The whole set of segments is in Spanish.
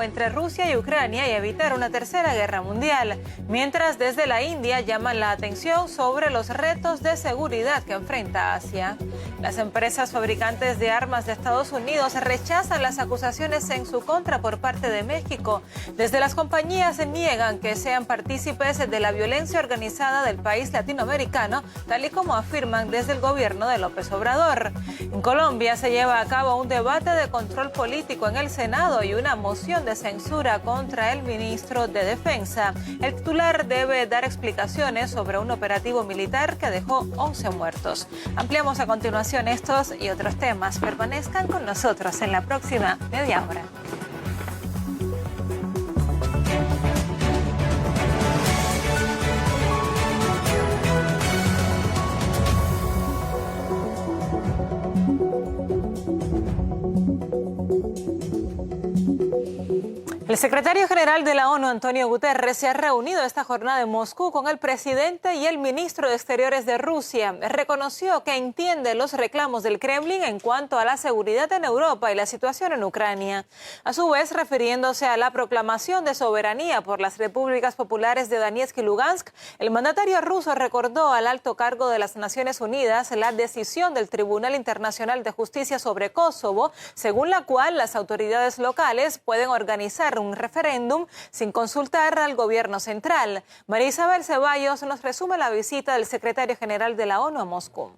diálogo entre Rusia y Ucrania y evitar una tercera guerra mundial, mientras desde la India llaman la atención sobre los retos de seguridad que enfrenta Asia. Las empresas fabricantes de armas de Estados Unidos rechazan las acusaciones en su contra por parte de México. Desde las compañías niegan que sean partícipes de la violencia organizada del país latinoamericano, tal y como afirman desde el gobierno de López Obrador. En Colombia se lleva a cabo un debate de control político en el Senado y una moción de censura contra el ministro de Defensa. El titular debe dar explicaciones sobre un operativo militar que dejó 11 muertos. Ampliamos a continuación estos y otros temas. Permanezcan con nosotros en la próxima media hora. El secretario general de la ONU, Antonio Guterres, se ha reunido esta jornada en Moscú con el presidente y el ministro de Exteriores de Rusia. Reconoció que entiende los reclamos del Kremlin en cuanto a la seguridad en Europa y la situación en Ucrania. A su vez, refiriéndose a la proclamación de soberanía por las repúblicas populares de Donetsk y Lugansk, el mandatario ruso recordó al alto cargo de las Naciones Unidas la decisión del Tribunal Internacional de Justicia sobre Kosovo, según la cual las autoridades locales pueden organizar un referéndum sin consultar al gobierno central. María Isabel Ceballos nos resume la visita del secretario general de la ONU a Moscú.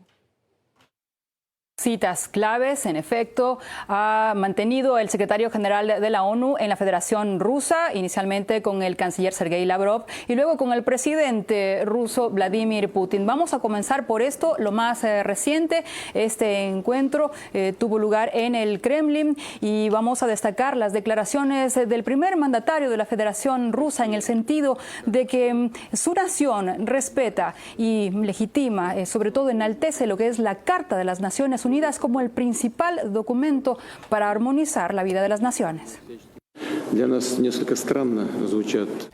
Citas claves, en efecto, ha mantenido el secretario general de la ONU en la Federación Rusa, inicialmente con el canciller Sergei Lavrov y luego con el presidente ruso Vladimir Putin. Vamos a comenzar por esto, lo más reciente. Este encuentro tuvo lugar en el Kremlin y vamos a destacar las declaraciones del primer mandatario de la Federación Rusa en el sentido de que su nación respeta y legitima, sobre todo enaltece lo que es la Carta de las Naciones Unidas como el principal documento para armonizar la vida de las naciones.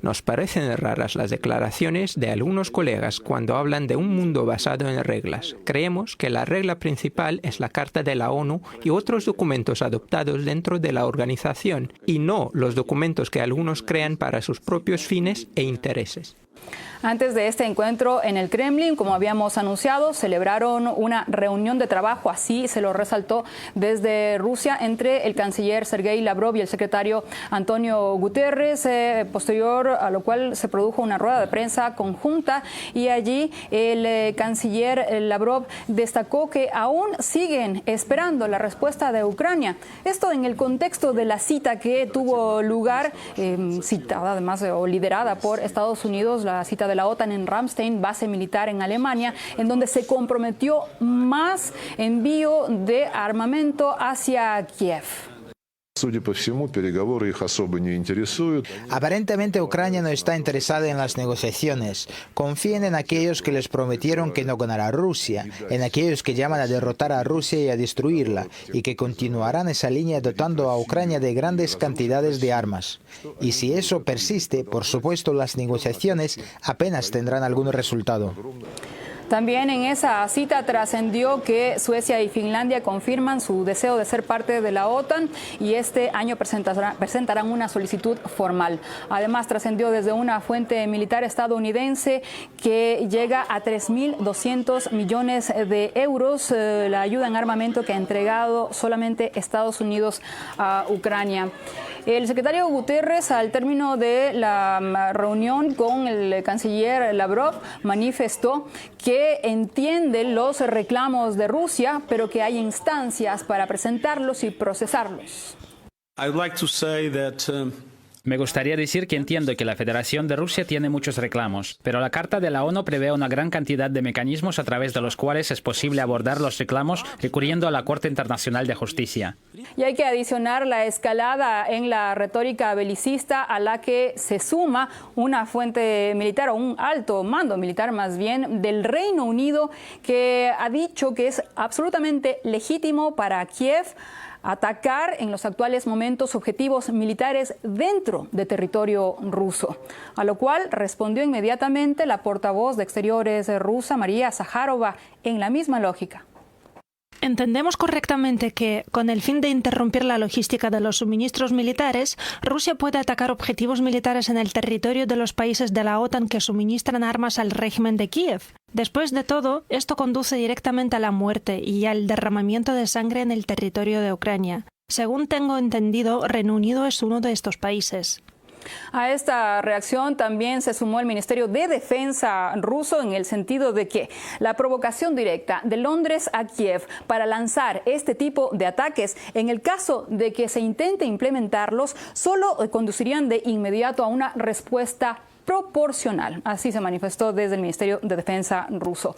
Nos parecen raras las declaraciones de algunos colegas cuando hablan de un mundo basado en reglas. Creemos que la regla principal es la Carta de la ONU y otros documentos adoptados dentro de la organización, y no los documentos que algunos crean para sus propios fines e intereses. Antes de este encuentro en el Kremlin, como habíamos anunciado, celebraron una reunión de trabajo, así se lo resaltó desde Rusia, entre el canciller Sergei Lavrov y el secretario Antonio Guterres, posterior a lo cual se produjo una rueda de prensa conjunta y allí el canciller Lavrov destacó que aún siguen esperando la respuesta de Ucrania. Esto en el contexto de la cita que tuvo lugar, citada además o liderada por Estados Unidos, la cita de la OTAN en Ramstein, base militar en Alemania, en donde se comprometió más envío de armamento hacia Kiev. Aparentemente Ucrania no está interesada en las negociaciones. Confíen en aquellos que les prometieron que no ganará Rusia, en aquellos que llaman a derrotar a Rusia y a destruirla, y que continuarán esa línea dotando a Ucrania de grandes cantidades de armas. Y si eso persiste, por supuesto las negociaciones apenas tendrán algún resultado. También en esa cita trascendió que Suecia y Finlandia confirman su deseo de ser parte de la OTAN y este año presentarán una solicitud formal. Además, trascendió desde una fuente militar estadounidense que llega a 3.200 millones de euros la ayuda en armamento que ha entregado solamente Estados Unidos a Ucrania. El secretario Guterres, al término de la reunión con el canciller Lavrov, manifestó que entiende los reclamos de Rusia, pero que hay instancias para presentarlos y procesarlos. Me gustaría decir que entiendo que la Federación de Rusia tiene muchos reclamos, pero la Carta de la ONU prevé una gran cantidad de mecanismos a través de los cuales es posible abordar los reclamos recurriendo a la Corte Internacional de Justicia. Y hay que adicionar la escalada en la retórica belicista a la que se suma una fuente militar o un alto mando militar más bien del Reino Unido que ha dicho que es absolutamente legítimo para Kiev atacar en los actuales momentos objetivos militares dentro de territorio ruso, a lo cual respondió inmediatamente la portavoz de Exteriores rusa, María Zaharova, en la misma lógica. ¿Entendemos correctamente que, con el fin de interrumpir la logística de los suministros militares, Rusia puede atacar objetivos militares en el territorio de los países de la OTAN que suministran armas al régimen de Kiev? Después de todo, esto conduce directamente a la muerte y al derramamiento de sangre en el territorio de Ucrania. Según tengo entendido, Reino Unido es uno de estos países. A esta reacción también se sumó el Ministerio de Defensa ruso en el sentido de que la provocación directa de Londres a Kiev para lanzar este tipo de ataques, en el caso de que se intente implementarlos, solo conducirían de inmediato a una respuesta proporcional. Así se manifestó desde el Ministerio de Defensa ruso.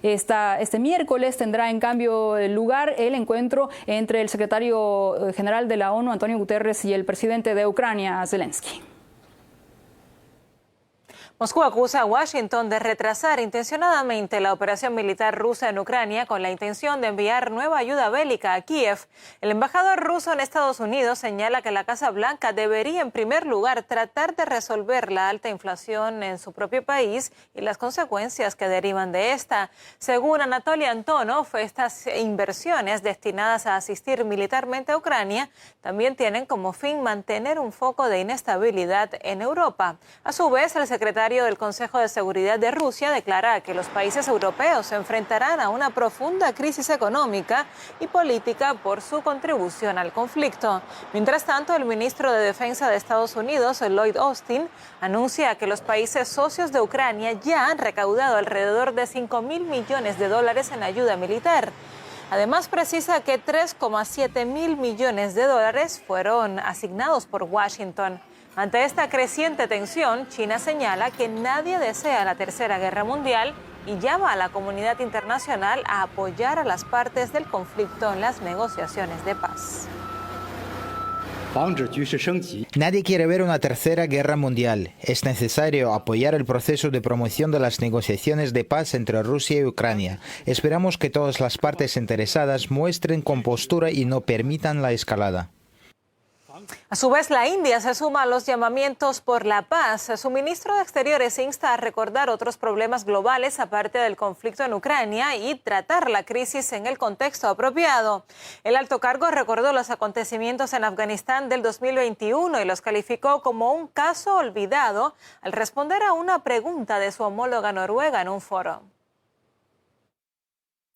Este miércoles tendrá en cambio lugar el encuentro entre el secretario general de la ONU, Antonio Guterres, y el presidente de Ucrania, Zelensky. Moscú acusa a Washington de retrasar intencionadamente la operación militar rusa en Ucrania con la intención de enviar nueva ayuda bélica a Kiev. El embajador ruso en Estados Unidos señala que la Casa Blanca debería, en primer lugar, tratar de resolver la alta inflación en su propio país y las consecuencias que derivan de esta. Según Anatoly Antonov, estas inversiones destinadas a asistir militarmente a Ucrania también tienen como fin mantener un foco de inestabilidad en Europa. A su vez, el secretario del Consejo de Seguridad de Rusia declara que los países europeos se enfrentarán a una profunda crisis económica y política por su contribución al conflicto. Mientras tanto, el ministro de Defensa de Estados Unidos, Lloyd Austin, anuncia que los países socios de Ucrania ya han recaudado alrededor de $5.000 millones en ayuda militar. Además, precisa que $3,7 millones fueron asignados por Washington. Ante esta creciente tensión, China señala que nadie desea la Tercera Guerra Mundial y llama a la comunidad internacional a apoyar a las partes del conflicto en las negociaciones de paz. Nadie quiere ver una tercera guerra mundial. Es necesario apoyar el proceso de promoción de las negociaciones de paz entre Rusia y Ucrania. Esperamos que todas las partes interesadas muestren compostura y no permitan la escalada. A su vez, la India se suma a los llamamientos por la paz. Su ministro de Exteriores insta a recordar otros problemas globales aparte del conflicto en Ucrania y tratar la crisis en el contexto apropiado. El alto cargo recordó los acontecimientos en Afganistán del 2021 y los calificó como un caso olvidado al responder a una pregunta de su homóloga noruega en un foro.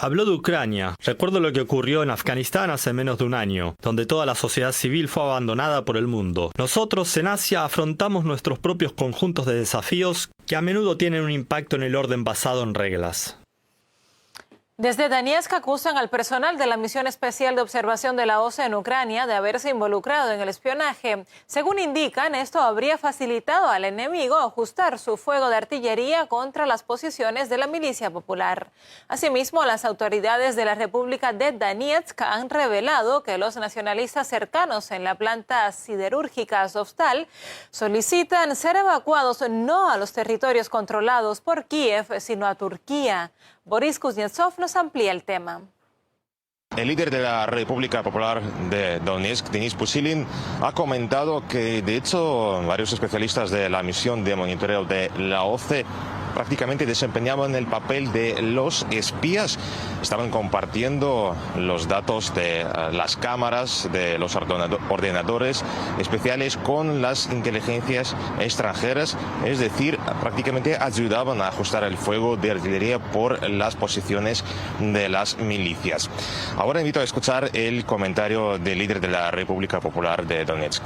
Habló de Ucrania. Recuerdo lo que ocurrió en Afganistán hace menos de un año, donde toda la sociedad civil fue abandonada por el mundo. Nosotros en Asia afrontamos nuestros propios conjuntos de desafíos que a menudo tienen un impacto en el orden basado en reglas. Desde Donetsk acusan al personal de la Misión Especial de Observación de la OSCE en Ucrania de haberse involucrado en el espionaje. Según indican, esto habría facilitado al enemigo ajustar su fuego de artillería contra las posiciones de la milicia popular. Asimismo, las autoridades de la República de Donetsk han revelado que los nacionalistas cercanos en la planta siderúrgica Azovstal solicitan ser evacuados no a los territorios controlados por Kiev, sino a Turquía. Boris Kuznetsov nos amplía el tema. El líder de la República Popular de Donetsk, Denis Pushilin, ha comentado que, de hecho, varios especialistas de la misión de monitoreo de la OSCE prácticamente desempeñaban el papel de los espías. Estaban compartiendo los datos de las cámaras, de los ordenadores especiales con las inteligencias extranjeras, es decir, prácticamente ayudaban a ajustar el fuego de artillería por las posiciones de las milicias. Ahora invito a escuchar el comentario del líder de la República Popular de Donetsk.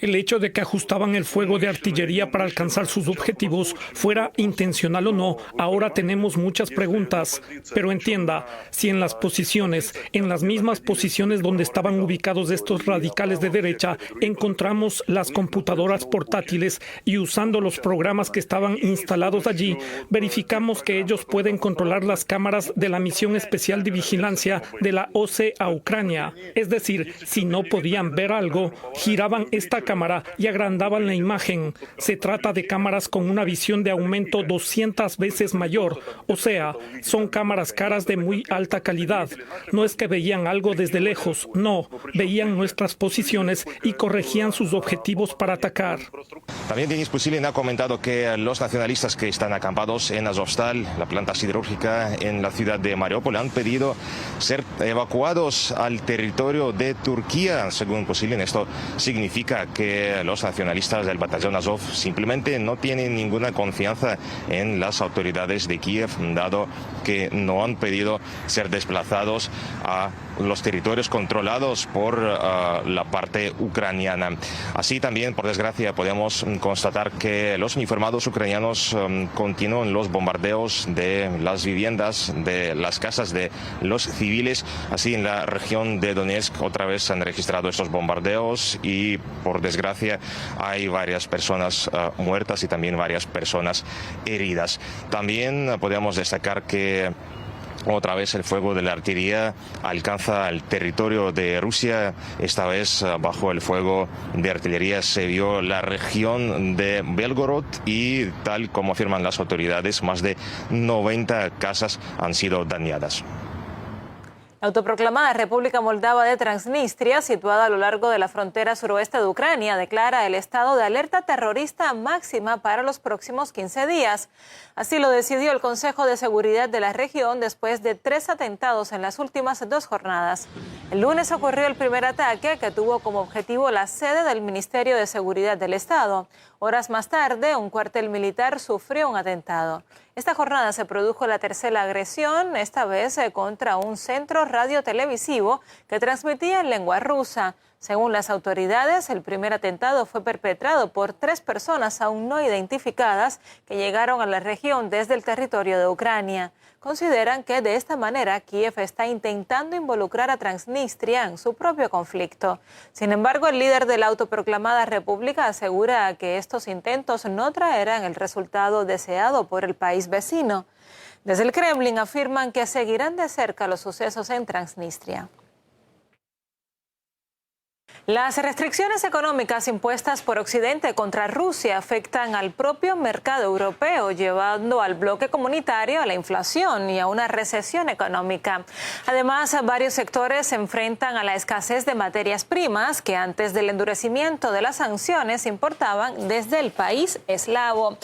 El hecho de que ajustaban el fuego de artillería para alcanzar sus objetivos, fuera intencional o no, ahora tenemos muchas preguntas. Pero entienda, si en las mismas posiciones donde estaban ubicados estos radicales de derecha, encontramos las computadoras portátiles y usando los programas que estaban instalados allí, verificamos que ellos pueden controlar las cámaras de la Misión Especial de Vigilancia de la OSCE a Ucrania. Es decir, si no podían ver algo, giraban esta cámara y agrandaban la imagen. Se trata de cámaras con una visión de aumento 200 veces mayor. O sea, son cámaras caras de muy alta calidad. No es que veían algo desde lejos, no. Veían nuestras posiciones y corregían sus objetivos para atacar. También Denis Pusilin ha comentado que los nacionalistas que están acampados en Azovstal, la planta siderúrgica en la ciudad de Mariupol, han pedido ser evacuados al territorio de Turquía. Según Pusilin, esto significa que los nacionalistas del batallón Azov simplemente no tienen ninguna confianza en las autoridades de Kiev, dado que no han pedido ser desplazados a los territorios controlados por la parte ucraniana. Así también, por desgracia, podemos constatar que los uniformados ucranianos continúan los bombardeos de las viviendas, de las casas de los civiles. Así, en la región de Donetsk otra vez se han registrado estos bombardeos y, por desgracia, hay varias personas muertas y también varias personas heridas. También podemos destacar que otra vez el fuego de la artillería alcanza el territorio de Rusia. Esta vez bajo el fuego de artillería se vio la región de Belgorod y, tal como afirman las autoridades, más de 90 casas han sido dañadas. La autoproclamada República Moldava de Transnistria, situada a lo largo de la frontera suroeste de Ucrania, declara el estado de alerta terrorista máxima para los próximos 15 días. Así lo decidió el Consejo de Seguridad de la región después de 3 atentados en las últimas 2 jornadas. El lunes ocurrió el primer ataque, que tuvo como objetivo la sede del Ministerio de Seguridad del Estado. Horas más tarde, un cuartel militar sufrió un atentado. Esta jornada se produjo la tercera agresión, esta vez contra un centro radiotelevisivo que transmitía en lengua rusa. Según las autoridades, el primer atentado fue perpetrado por 3 personas aún no identificadas que llegaron a la región desde el territorio de Ucrania. Consideran que de esta manera Kiev está intentando involucrar a Transnistria en su propio conflicto. Sin embargo, el líder de la autoproclamada república asegura que estos intentos no traerán el resultado deseado por el país vecino. Desde el Kremlin afirman que seguirán de cerca los sucesos en Transnistria. Las restricciones económicas impuestas por Occidente contra Rusia afectan al propio mercado europeo, llevando al bloque comunitario a la inflación y a una recesión económica. Además, varios sectores se enfrentan a la escasez de materias primas que antes del endurecimiento de las sanciones importaban desde el país eslavo.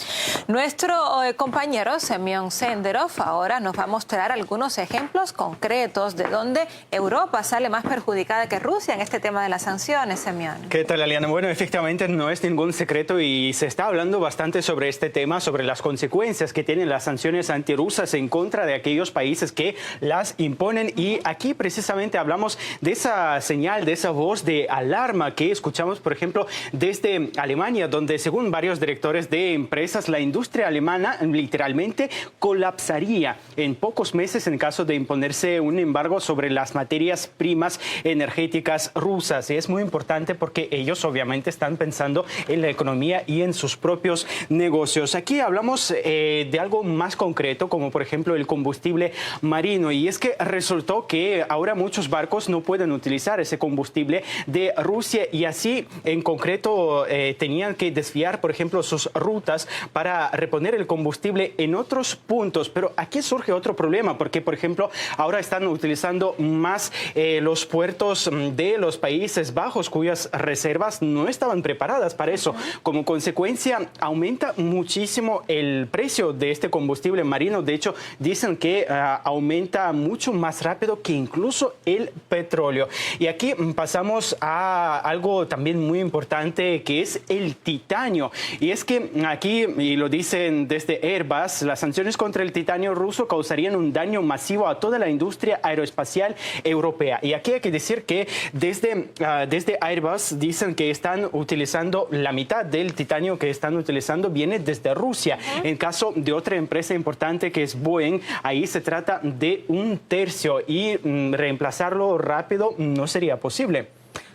Nuestro compañero Semyon Senderov ahora nos va a mostrar algunos ejemplos concretos de donde Europa sale más perjudicada que Rusia en este tema de las sanciones. Semyon. ¿Qué tal, Aliana? Bueno, efectivamente no es ningún secreto y se está hablando bastante sobre este tema, sobre las consecuencias que tienen las sanciones antirrusas en contra de aquellos países que las imponen. Y aquí precisamente hablamos de esa señal, de esa voz de alarma que escuchamos, por ejemplo, desde Alemania, donde según varios directores de empresas, la industria alemana literalmente colapsaría en pocos meses en caso de imponerse un embargo sobre las materias primas energéticas rusas. Y es muy importante porque ellos obviamente están pensando en la economía y en sus propios negocios. Aquí hablamos de algo más concreto, como por ejemplo el combustible marino, y es que resultó que ahora muchos barcos no pueden utilizar ese combustible de Rusia y así en concreto tenían que desviar, por ejemplo, sus rutas para reponer el combustible en otros puntos. Pero aquí surge otro problema porque, por ejemplo, ahora están utilizando más los puertos de los Países Bajos, cuyas reservas no estaban preparadas para eso. Como consecuencia, aumenta muchísimo el precio de este combustible marino. De hecho, dicen que aumenta mucho más rápido que incluso el petróleo. Y aquí pasamos a algo también muy importante, que es el titanio. Y es que aquí, y lo dicen desde Airbus, las sanciones contra el titanio ruso causarían un daño masivo a toda la industria aeroespacial europea. Y aquí hay que decir que desde Airbus dicen que están utilizando la mitad del titanio que están utilizando viene desde Rusia. En caso de otra empresa importante que es Boeing, ahí se trata de 1/3 y reemplazarlo rápido no sería posible.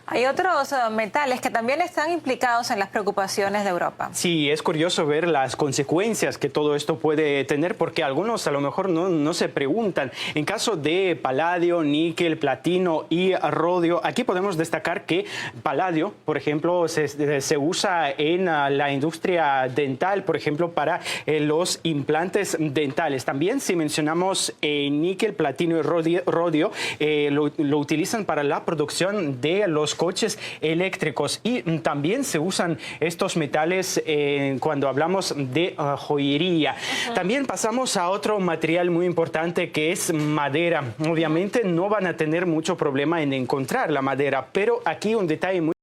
Hay otros metales que también están implicados en las preocupaciones de Europa. Sí, es curioso ver las consecuencias que todo esto puede tener, porque algunos a lo mejor no se preguntan. En caso de paladio, níquel, platino y rodio, aquí podemos destacar que paladio, por ejemplo, se usa en la industria dental, por ejemplo, para los implantes dentales. También si mencionamos níquel, platino y rodio, lo utilizan para la producción de los coches eléctricos, y también se usan estos metales cuando hablamos de joyería. También pasamos a otro material muy importante, que es madera. Obviamente no van a tener mucho problema en encontrar la madera, pero aquí un detalle muy